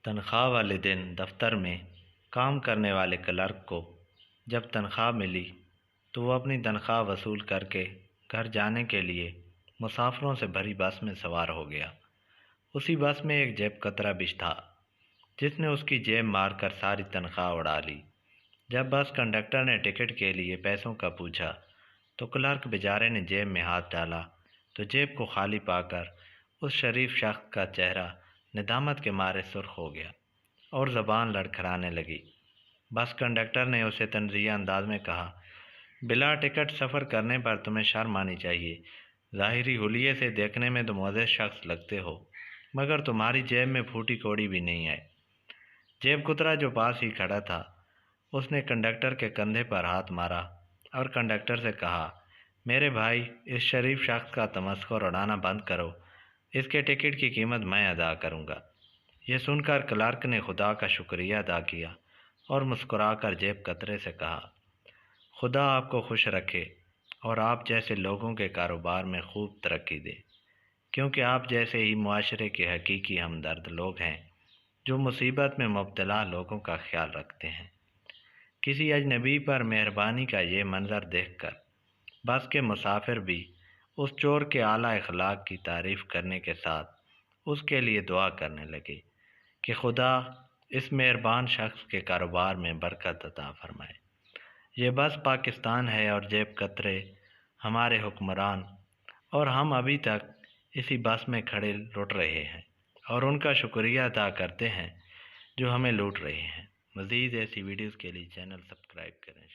تنخواہ والے دن دفتر میں کام کرنے والے کلرک کو جب تنخواہ ملی تو وہ اپنی تنخواہ وصول کر کے گھر جانے کے لیے مسافروں سے بھری بس میں سوار ہو گیا۔ اسی بس میں ایک جیب کترا بھی تھا جس نے اس کی جیب مار کر ساری تنخواہ اڑا لی۔ جب بس کنڈکٹر نے ٹکٹ کے لیے پیسوں کا پوچھا تو کلرک بیچارے نے جیب میں ہاتھ ڈالا تو جیب کو خالی پا کر اس شریف شخص کا چہرہ ندامت کے مارے سرخ ہو گیا اور زبان لڑکھڑانے لگی۔ بس کنڈکٹر نے اسے طنزیہ انداز میں کہا، بلا ٹکٹ سفر کرنے پر تمہیں شرم آنی چاہیے۔ ظاہری حلیے سے دیکھنے میں تو معزز شخص لگتے ہو، مگر تمہاری جیب میں پھوٹی کوڑی بھی نہیں ہے۔ جیب کترا جو پاس ہی کھڑا تھا اس نے کنڈکٹر کے کندھے پر ہاتھ مارا اور کنڈکٹر سے کہا، میرے بھائی، اس شریف شخص کا تمسخر اڑانا بند کرو، اس کے ٹکٹ کی قیمت میں ادا کروں گا۔ یہ سن کر کلرک نے خدا کا شکریہ ادا کیا اور مسکرا کر جیب کترے سے کہا، خدا آپ کو خوش رکھے اور آپ جیسے لوگوں کے کاروبار میں خوب ترقی دے، کیونکہ آپ جیسے ہی معاشرے کے حقیقی ہمدرد لوگ ہیں جو مصیبت میں مبتلا لوگوں کا خیال رکھتے ہیں۔ کسی اجنبی پر مہربانی کا یہ منظر دیکھ کر بس کے مسافر بھی اس چور کے اعلیٰ اخلاق کی تعریف کرنے کے ساتھ اس کے لیے دعا کرنے لگے کہ خدا اس مہربان شخص کے کاروبار میں برکت عطا فرمائے۔ یہ بس پاکستان ہے اور جیب کترے ہمارے حکمران، اور ہم ابھی تک اسی بس میں کھڑے لٹ رہے ہیں اور ان کا شکریہ ادا کرتے ہیں جو ہمیں لوٹ رہے ہیں۔ مزید ایسی ویڈیوز کے لیے چینل سبسکرائب کریں۔